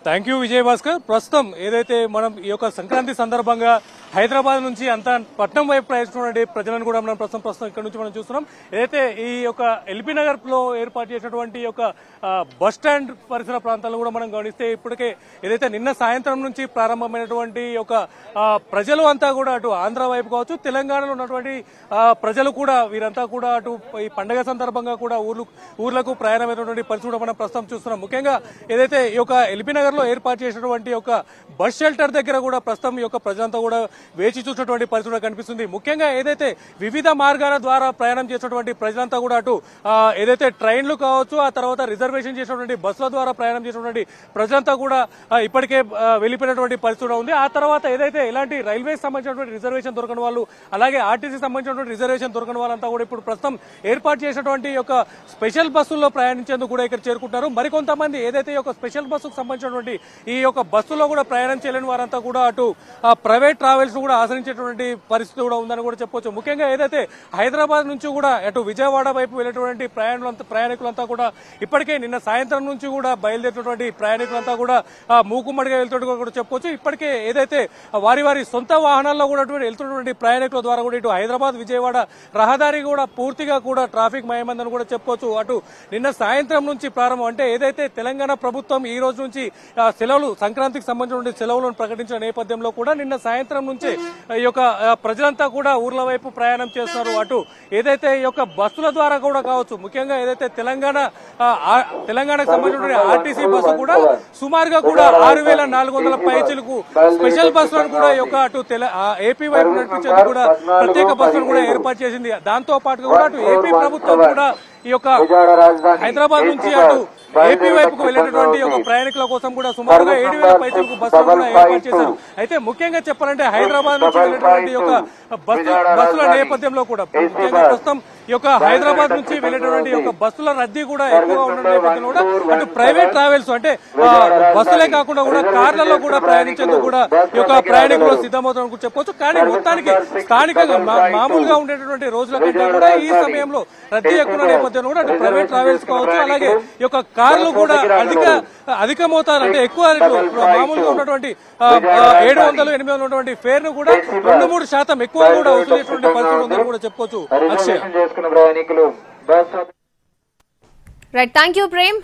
Thank you Vijay Bhaskar. ప్రస్తుతం ఏదైతే మనం ఈ యొక్క సంక్రాంతి సందర్భంగా హైదరాబాద్ నుంచి అంతా పట్నం వైపు ప్రయాణిస్తున్నటువంటి ప్రజలను కూడా మనం ప్రస్తుతం ఇక్కడ నుంచి మనం చూస్తున్నాం. ఏదైతే ఈ యొక్క ఎల్బీ నగర్ లో ఏర్పాటు చేసినటువంటి ఈ యొక్క బస్ స్టాండ్ పరిసర ప్రాంతాలను కూడా మనం గమనిస్తే ఇప్పటికే ఏదైతే నిన్న సాయంత్రం నుంచి ప్రారంభమైనటువంటి యొక్క ప్రజలు అంతా కూడా అటు ఆంధ్ర వైపు కావచ్చు, తెలంగాణలో ఉన్నటువంటి ప్రజలు కూడా వీరంతా కూడా అటు ఈ పండుగ సందర్భంగా కూడా ఊర్లకు ప్రయాణమైనటువంటి పరిస్థితి కూడా మనం ప్రస్తుతం చూస్తున్నాం. ముఖ్యంగా ఏదైతే ఈ యొక్క ఎల్బీ నగర్ లో ఏర్పాటు చేసినటువంటి ఒక బస్ షెల్టర్ దగ్గర కూడా ప్రస్తుతం ఈ యొక్క ప్రజలంతా కూడా వేచి చూసినటువంటి పరిస్థితి కనిపిస్తుంది. ముఖ్యంగా ఏదైతే వివిధ మార్గాల ద్వారా ప్రయాణం చేసినటువంటి ప్రజలంతా కూడా అటు ఏదైతే ట్రైన్లు కావచ్చు, ఆ తర్వాత రిజర్వేషన్ చేసినటువంటి బస్సుల ద్వారా ప్రయాణం చేసినటువంటి ప్రజలంతా కూడా ఇప్పటికే వెళ్లిపోయినటువంటి పరిస్థితి ఉంది. ఆ తర్వాత ఏదైతే ఇలాంటి రైల్వే సంబంధించినటువంటి రిజర్వేషన్ దొరకని వాళ్ళు, అలాగే ఆర్టీసీ సంబంధించినటువంటి రిజర్వేషన్ దొరకని వాళ్ళంతా కూడా ఇప్పుడు ప్రస్తుతం ఏర్పాటు చేసినటువంటి యొక్క స్పెషల్ బస్సుల్లో ప్రయాణించేందుకు కూడా ఇక్కడ చేరుకుంటున్నారు. మరికొంతమంది ఏదైతే ఈ యొక్క స్పెషల్ బస్సుకు సంబంధించినటువంటి ఈ యొక్క బస్సులో కూడా ప్రయాణం చేయలేని వారంతా కూడా అటు ప్రైవేట్ ట్రావెల్స్ కూడా ఆశ్రయించేటువంటి పరిస్థితి కూడా ఉందని కూడా చెప్పొచ్చు. ముఖ్యంగా ఏదైతే హైదరాబాద్ నుంచి కూడా అటు విజయవాడ వైపు వెళ్లేటువంటి ప్రయాణికులంతా కూడా ఇప్పటికే నిన్న సాయంత్రం నుంచి కూడా బయలుదేరినటువంటి ప్రయాణికులంతా కూడా మూకుమ్మడిగా వెళ్తున్నట్టు కూడా చెప్పొచ్చు. ఇప్పటికే ఏదైతే వారి సొంత వాహనాల్లో కూడా వెళ్తున్నటువంటి ప్రయాణికుల ద్వారా కూడా ఇటు హైదరాబాద్ విజయవాడ రహదారి కూడా పూర్తిగా కూడా ట్రాఫిక్ మయమైందని కూడా చెప్పొచ్చు. అటు నిన్న సాయంత్రం నుంచి ప్రారంభం అంటే ఏదైతే తెలంగాణ ప్రభుత్వం ఈ రోజు నుంచి సెలవులు సంక్రాంతికి సంబంధించిన సెలవులను ప్రకటించిన నేపథ్యంలో కూడా నిన్న సాయంత్రం నుంచి ఈ యొక్క ప్రజలంతా కూడా ఊర్ల వైపు ప్రయాణం చేస్తున్నారు. అటు ఏదైతే ఈ యొక్క బస్సుల ద్వారా కూడా కావచ్చు, ముఖ్యంగా ఏదైతే తెలంగాణకు సంబంధించిన ఆర్టీసీ బస్సు కూడా సుమారుగా కూడా 6,400 పైచీలకు స్పెషల్ బస్సులను కూడా ఈ యొక్క అటు ఏపీ వైపు నడిపించేందుకు కూడా ప్రత్యేక బస్సులను కూడా ఏర్పాటు చేసింది. దాంతో పాటుగా కూడా అటు ఏపీ ప్రభుత్వం కూడా ఈ యొక్క హైదరాబాద్ నుంచి అటు ఏపీ వైపుకు వెళ్లేటటువంటి ఒక ప్రయాణికుల కోసం కూడా సుమారుగా 7,000 పైచీలకు బస్సులు కూడా ఏర్పాటు చేశారు. అయితే ముఖ్యంగా చెప్పాలంటే హైదరాబాద్ నుంచి వెళ్లేటటువంటి ఒక బస్సుల నేపథ్యంలో కూడా ముఖ్యంగా ప్రస్తుతం ఈ యొక్క హైదరాబాద్ నుంచి వెళ్లేటటువంటి ఒక బస్సుల రద్దీ కూడా ఎక్కువగా ఉన్న నేపథ్యంలో కూడా అటు ప్రైవేట్ ట్రావెల్స్ అంటే బస్సులే కాకుండా కూడా కార్లలో కూడా ప్రయాణించేందుకు కూడా ఈ యొక్క ప్రయాణికులు సిద్ధమవుతారని చెప్పొచ్చు. కానీ మొత్తానికి స్థానికంగా మామూలుగా ఉండేటటువంటి రోజుల కంటే కూడా ఈ సమయంలో రద్దీ ఎక్కువ నేపథ్యంలో కూడా అటు ప్రైవేట్ ట్రావెల్స్ కావచ్చు, అలాగే ఈ యొక్క కార్లు కూడా అధిక మోతాదు అంటే ఎక్కువ మామూలుగా ఉన్నటువంటి 700-800 ఉన్నటువంటి ఫేర్ ను కూడా 2-3% ఎక్కువ కూడా వసూలు చేసినటువంటి పరిస్థితి ఉందని కూడా చెప్పొచ్చు. Right, thank you Prem.